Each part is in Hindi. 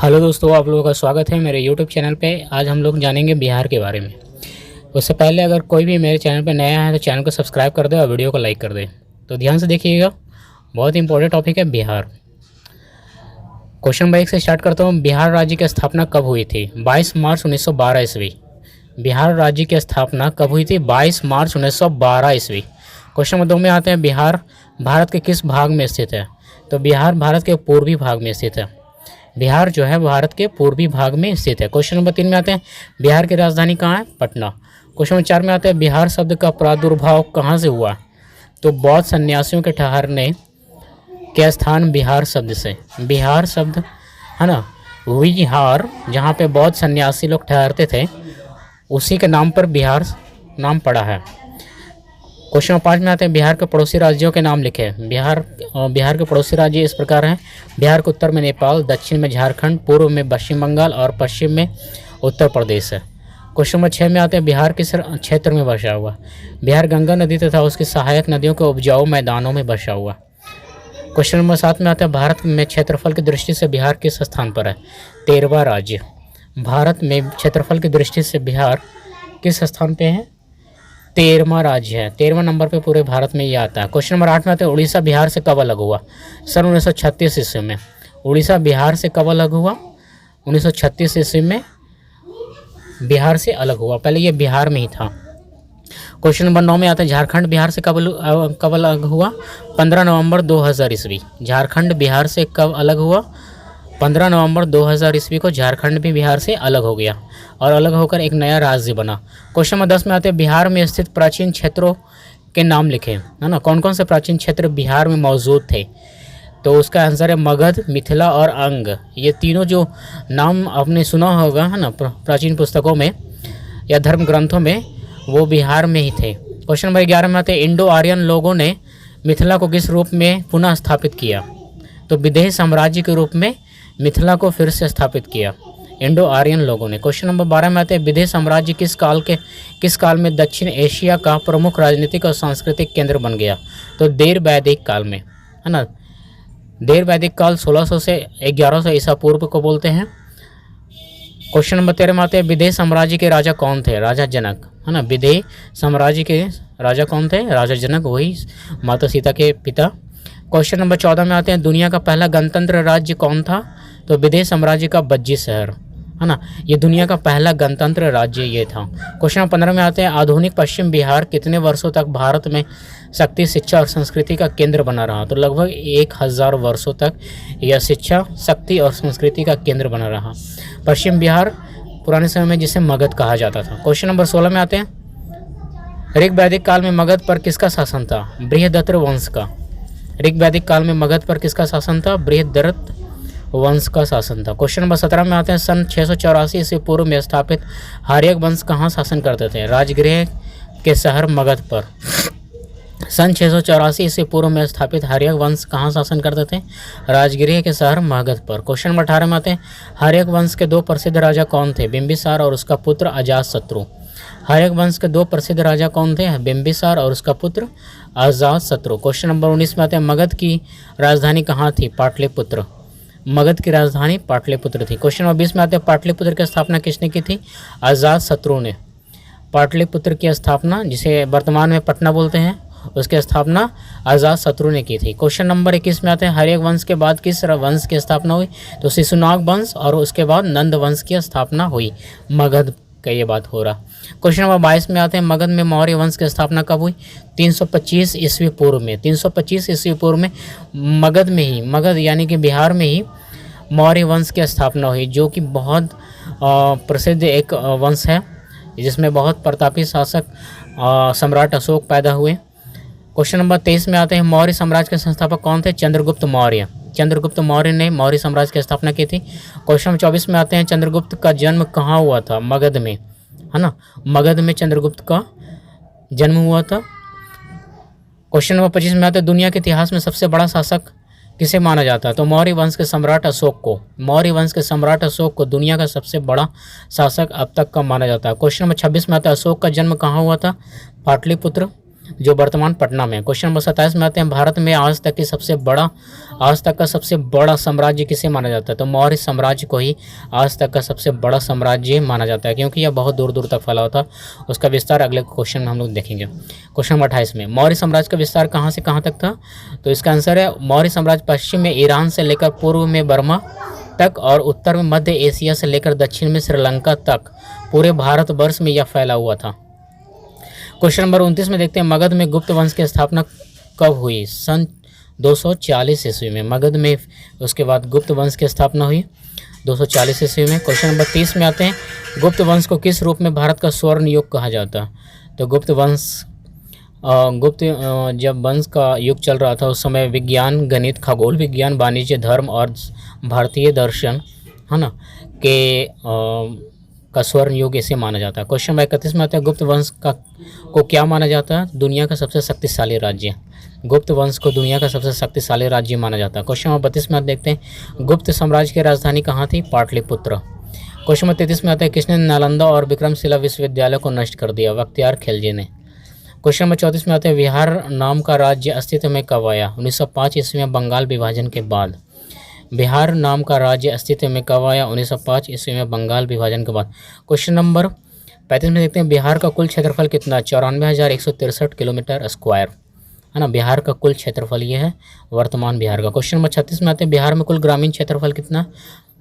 हेलो दोस्तों, आप लोगों का स्वागत है मेरे यूट्यूब चैनल पे। आज हम लोग जानेंगे बिहार के बारे में। उससे पहले अगर कोई भी मेरे चैनल पे नया है तो चैनल को सब्सक्राइब कर दे और वीडियो को लाइक कर दे। तो ध्यान से देखिएगा, बहुत इंपॉर्टेंट टॉपिक है बिहार। क्वेश्चन नंबर 1 से स्टार्ट करता हूँ। बिहार राज्य की स्थापना कब हुई थी? 22 मार्च 1912 ईस्वी। बिहार राज्य की स्थापना कब हुई थी? 22 मार्च 1912 ईस्वी। क्वेश्चन नंबर 2 में आते हैं, बिहार भारत के किस भाग में स्थित है? तो बिहार भारत के पूर्वी भाग में स्थित है। बिहार जो है भारत के पूर्वी भाग में स्थित है। क्वेश्चन नंबर 3 में आते हैं, बिहार की राजधानी कहाँ है? पटना। क्वेश्चन नंबर 4 में आते हैं, बिहार शब्द का प्रादुर्भाव कहाँ से हुआ? तो बौद्ध सन्यासियों के ठहरने के स्थान बिहार शब्द से। बिहार शब्द है ना, विहार, जहाँ पे बौद्ध सन्यासी लोग ठहरते थे उसी के नाम पर बिहार नाम पड़ा है। क्वेश्चन नंबर 5 में आते हैं, बिहार के पड़ोसी राज्यों के नाम लिखे। बिहार के पड़ोसी राज्य इस प्रकार हैं। बिहार के उत्तर में नेपाल, दक्षिण में झारखंड, पूर्व में पश्चिम बंगाल और पश्चिम में उत्तर प्रदेश है। क्वेश्चन नंबर 6 में आते हैं, बिहार किस क्षेत्र में बसा हुआ? बिहार गंगा नदी तथा उसकी सहायक नदियों के उपजाऊ मैदानों में बसा हुआ। क्वेश्चन नंबर 7 में आते हैं, भारत में क्षेत्रफल की दृष्टि से बिहार किस स्थान पर है? 13वां राज्य। भारत में क्षेत्रफल की दृष्टि से बिहार किस स्थान पे है? 13वां राज्य है। 13वां नंबर पे पूरे भारत में ये आता है। क्वेश्चन नंबर 8 में आते हैं, उड़ीसा बिहार से कब अलग हुआ? सन 1936 ईस्वी में। उड़ीसा बिहार से कब अलग हुआ? 1936 ईस्वी में बिहार से अलग हुआ। पहले ये बिहार में ही था। क्वेश्चन नंबर 9 में आता है, झारखंड बिहार से कब अलग हुआ? 15 नवंबर 2000 ईस्वी। झारखंड बिहार से कब अलग हुआ? 15 नवंबर 2000 ईस्वी को झारखंड भी बिहार से अलग हो गया और अलग होकर एक नया राज्य बना। क्वेश्चन नंबर 10 में आते हैं, बिहार में स्थित प्राचीन क्षेत्रों के नाम लिखें। है ना, कौन कौन से प्राचीन क्षेत्र बिहार में मौजूद थे? तो उसका आंसर है मगध, मिथिला और अंग। ये तीनों जो नाम आपने सुना होगा है ना प्राचीन पुस्तकों में या धर्म ग्रंथों में, वो बिहार में ही थे। क्वेश्चन नंबर 11 में आते हैं, इंडो आर्यन लोगों ने मिथिला को किस रूप में पुनः स्थापित किया? तो विदेही साम्राज्य के रूप में मिथिला को फिर से स्थापित किया इंडो आर्यन लोगों ने। क्वेश्चन नंबर 12 में आते हैं, विदेही साम्राज्य किस काल में दक्षिण एशिया का प्रमुख राजनीतिक और सांस्कृतिक केंद्र बन गया? तो देर वैदिक काल में, है ना। देर वैदिक काल 1600 से 1100 ईसा पूर्व को बोलते हैं। क्वेश्चन नंबर 13 में आते हैं, विदेही साम्राज्य के राजा कौन थे? राजा जनक, है ना। विदेही साम्राज्य के राजा कौन थे? राजा जनक, वही माता सीता के पिता। क्वेश्चन नंबर 14 में आते हैं, दुनिया का पहला गणतंत्र राज्य कौन था? तो विदेही साम्राज्य का बज्जी शहर, है ना। ये दुनिया का पहला गणतंत्र राज्य ये था। क्वेश्चन नंबर 15 में आते हैं, आधुनिक पश्चिम बिहार कितने वर्षों तक भारत में शक्ति, शिक्षा और संस्कृति का केंद्र बना रहा? तो लगभग 1000 वर्षों तक यह शिक्षा, शक्ति और संस्कृति का केंद्र बना रहा पश्चिम बिहार, पुराने समय में जिसे मगध कहा जाता था। क्वेश्चन नंबर 16 में आते हैं, ऋग वैदिक काल में मगध पर किसका शासन था? बृहदत्त वंश का। ऋग वैदिक काल में मगध पर किसका शासन था? बृहदत्त वंश का शासन था। क्वेश्चन नंबर 17 में आते हैं, सन 684 ईस्वी पूर्व में स्थापित हार्यक वंश कहाँ शासन करते थे? राजगृह के शहर मगध पर। सन 684 ईस्वी पूर्व में स्थापित हार्यक वंश कहाँ शासन करते थे? राजगृह के शहर मगध पर। क्वेश्चन नंबर 18 में आते हैं, हार्यक वंश के 2 प्रसिद्ध राजा कौन थे? बिंबिसार और उसका पुत्र अजातशत्रु। हार्यक वंश के 2 प्रसिद्ध राजा कौन थे? बिंबिसार और उसका पुत्र अजातशत्रु। क्वेश्चन नंबर 19 में आते हैं, मगध की राजधानी कहाँ थी? पाटलिपुत्र। मगध की राजधानी पाटलिपुत्र थी। क्वेश्चन नंबर 20 में आते हैं, पाटलिपुत्र की स्थापना किसने की थी? अजातशत्रु ने। पाटलिपुत्र की स्थापना, जिसे वर्तमान में पटना बोलते हैं, उसकी स्थापना अजातशत्रु ने की थी। क्वेश्चन नंबर 21 में आते हैं, हार्यक वंश के बाद किस वंश की स्थापना हुई? तो शिशुनाग वंश और उसके बाद नंद वंश की स्थापना हुई। मगध का ये बात हो रहा। क्वेश्चन नंबर 22 में आते हैं, मगध में मौर्य वंश की स्थापना कब हुई? 325 ईस्वी पूर्व में। 325 ईस्वी पूर्व में मगध में ही, मगध यानी कि बिहार में ही मौर्य वंश की स्थापना हुई, जो कि बहुत प्रसिद्ध एक वंश है, जिसमें बहुत प्रतापी शासक सम्राट अशोक पैदा हुए। क्वेश्चन नंबर 23 में आते हैं, मौर्य साम्राज्य के संस्थापक कौन थे? चंद्रगुप्त मौर्य। चंद्रगुप्त मौर्य ने मौर्य साम्राज्य की स्थापना की थी। क्वेश्चन नंबर 24 में आते हैं, चंद्रगुप्त का जन्म कहाँ हुआ था? मगध में, है ना। मगध में चंद्रगुप्त का जन्म हुआ था। क्वेश्चन नंबर 25 में आते हैं, दुनिया के इतिहास में सबसे बड़ा शासक किसे माना जाता है? तो मौर्य वंश के सम्राट अशोक को। मौर्य वंश के सम्राट अशोक को दुनिया का सबसे बड़ा शासक अब तक का माना जाता है। क्वेश्चन नंबर 26 में आता है, अशोक का जन्म कहाँ हुआ था? पाटलिपुत्र। जो वर्तमान पटना में है। क्वेश्चन नंबर 27 में आते हैं, भारत में आज तक का सबसे बड़ा साम्राज्य किसे माना जाता है? तो मौर्य साम्राज्य को ही आज तक का सबसे बड़ा साम्राज्य माना जाता है, क्योंकि यह बहुत दूर दूर तक फैला होता। उसका विस्तार अगले क्वेश्चन में हम लोग देखेंगे। क्वेश्चन नंबर 28 में, मौर्य साम्राज्य का विस्तार कहाँ से कहाँ तक था? तो इसका आंसर है, मौर्य साम्राज्य पश्चिम में ईरान से लेकर पूर्व में बर्मा तक और उत्तर में मध्य एशिया से लेकर दक्षिण में श्रीलंका तक पूरे भारतवर्ष में यह फैला हुआ था। क्वेश्चन नंबर 29 में देखते हैं, मगध में गुप्त वंश की स्थापना कब हुई? सन 240 ईस्वी में मगध में उसके बाद गुप्त वंश की स्थापना हुई 240 ईस्वी में। क्वेश्चन नंबर 30 में आते हैं, गुप्त वंश को किस रूप में भारत का स्वर्ण युग कहा जाता? तो जब वंश का युग चल रहा था उस समय विज्ञान, गणित, खगोल विज्ञान, वाणिज्य, धर्म और भारतीय दर्शन, है ना, का स्वर्ण युग इसे माना जाता है। क्वेश्चन नंबर 31 में आता है, गुप्त वंश को क्या माना जाता है? दुनिया का सबसे शक्तिशाली राज्य। गुप्त वंश को दुनिया का सबसे शक्तिशाली राज्य माना जाता है। क्वेश्चन नंबर 32 में आप देखते हैं, गुप्त साम्राज्य की राजधानी कहाँ थी? पाटलिपुत्र। क्वेश्चन नंबर 33 में आता है, किसने नालंदा और विक्रमशिला विश्वविद्यालय को नष्ट कर दिया? बख्तियार खिलजी ने। क्वेश्चन नंबर 34 में आते हैं, बिहार नाम का राज्य अस्तित्व में कब आया? 1905 ईस्वी में बंगाल विभाजन के बाद। बिहार नाम का राज्य अस्तित्व में कब आया? 1905 ईस्वी में बंगाल विभाजन के बाद। क्वेश्चन नंबर 35 में देखते हैं, बिहार का कुल क्षेत्रफल कितना? 94,163 किलोमीटर स्क्वायर, है ना। बिहार का कुल क्षेत्रफल ये है वर्तमान बिहार का। क्वेश्चन नंबर 36 में आते हैं, बिहार में कुल ग्रामीण क्षेत्रफल कितना?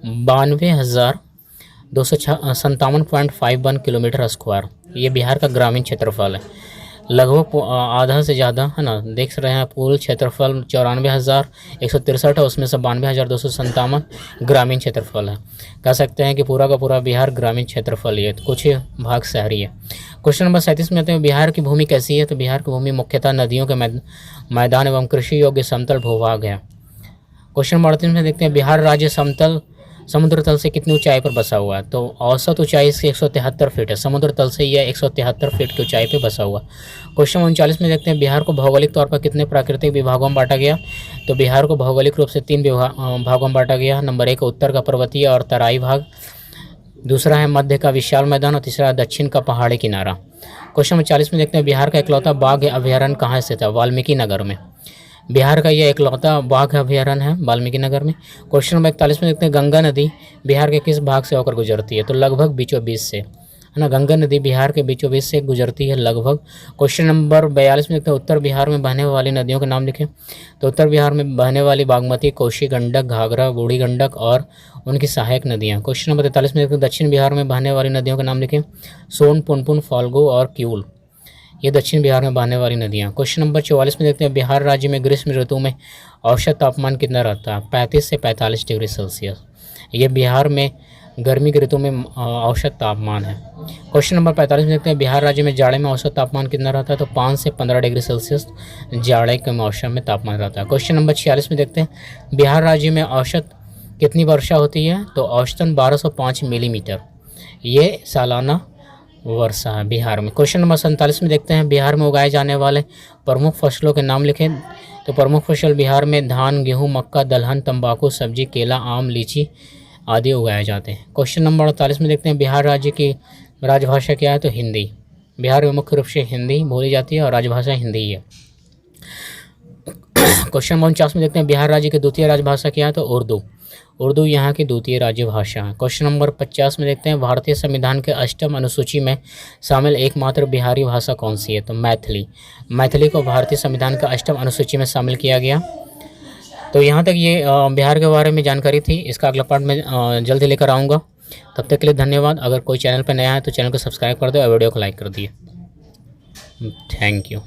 92,257.51 किलोमीटर स्क्वायर, ये बिहार का ग्रामीण क्षेत्रफल है। लगभग आधा से ज़्यादा, है ना, देख रहे हैं, कुल क्षेत्रफल 94,163 है, उसमें से 92,257 ग्रामीण क्षेत्रफल है। कह सकते हैं कि पूरा का पूरा बिहार ग्रामीण क्षेत्रफल ही है, कुछ भाग शहरी है। क्वेश्चन नंबर 37 में आते हैं, बिहार की भूमि कैसी है? तो बिहार की भूमि मुख्यतः नदियों के मैदान एवं कृषि योग्य समतल भूभाग है। क्वेश्चन नंबर 38 में देखते हैं, बिहार राज्य समुद्र तल से कितनी ऊंचाई पर बसा हुआ है? तो औसत ऊंचाई इसकी 173 फीट है, समुद्र तल से यह 173 फीट की ऊंचाई पर बसा हुआ। क्वेश्चन 39 में देखते हैं, बिहार को भौगोलिक तौर पर कितने प्राकृतिक विभागों में बांटा गया? तो बिहार को भौगोलिक रूप से 3 भागों में बांटा गया। नंबर 1 उत्तर का पर्वतीय और तराई भाग, दूसरा है मध्य का विशाल मैदान और तीसरा दक्षिण का पहाड़ी किनारा। क्वेश्चन नंबर 40 में देखते हैं, बिहार का इकलौता बाघ अभयारण्य कहाँ स्थित है? वाल्मीकि नगर में। बिहार का यह इकलौता बाघ अभयारण्य है वाल्मीकि नगर में। क्वेश्चन नंबर 41 में देखते हैं, गंगा नदी बिहार के किस भाग से होकर गुजरती है? तो लगभग बीचों बीच से, है ना। गंगा नदी बिहार के बीचों बीच से गुजरती है लगभग। क्वेश्चन नंबर 42 में देखते हैं, उत्तर बिहार में बहने वाली नदियों के नाम लिखें। तो उत्तर बिहार में बहने वाली बागमती, कोसी, गंडक, घाघरा, बूढ़ी गंडक और उनकी सहायक नदियाँ। क्वेश्चन नंबर 43 में देखते हैं, दक्षिण बिहार में बहने वाली नदियों के नाम लिखें। सोन, पुनपुन, फाल्गु और क्यूल, ये दक्षिण बिहार में बहने वाली नदियाँ। क्वेश्चन नंबर 44 में देखते हैं, बिहार राज्य में ग्रीष्म ऋतु में औसत तापमान कितना रहता है? 35 से 45 डिग्री सेल्सियस, ये बिहार में गर्मी के ऋतु में औसत तापमान है। क्वेश्चन नंबर 45 में देखते हैं, बिहार राज्य में जाड़े में औसत तापमान कितना रहता है? तो 5 से 15 डिग्री सेल्सियस जाड़े के मौसम में तापमान रहता है। क्वेश्चन नंबर 46 में देखते हैं, बिहार राज्य में औसत कितनी वर्षा होती है? तो औसतन 1205 मिलीमीटर, ये सालाना वर्षा है बिहार में। क्वेश्चन नंबर 47 में देखते हैं, बिहार में उगाए जाने वाले प्रमुख फसलों के नाम लिखें। तो प्रमुख फसल बिहार में धान, गेहूं, मक्का, दलहन, तंबाकू, सब्जी, केला, आम, लीची आदि उगाए जाते हैं। क्वेश्चन नंबर 48 में देखते हैं, बिहार राज्य की राजभाषा क्या है? तो हिंदी। बिहार में मुख्य रूप से हिंदी बोली जाती है और राजभाषा हिंदी ही है। क्वेश्चन नंबर 49 में देखते हैं, बिहार राज्य की द्वितीय राजभाषा क्या है? तो उर्दू। उर्दू यहाँ की द्वितीय राज्य भाषा है। क्वेश्चन नंबर 50 में देखते हैं, भारतीय संविधान के 8वीं अनुसूची में शामिल एकमात्र बिहारी भाषा कौन सी है? तो मैथिली। मैथिली को भारतीय संविधान के 8वीं अनुसूची में शामिल किया गया। तो यहाँ तक ये बिहार के बारे में जानकारी थी। इसका अगला पार्ट में जल्दी लेकर आऊँगा। तब तक के लिए धन्यवाद। अगर कोई चैनल पर नया है तो चैनल को सब्सक्राइब कर दो और वीडियो को लाइक कर दिए। Thank you.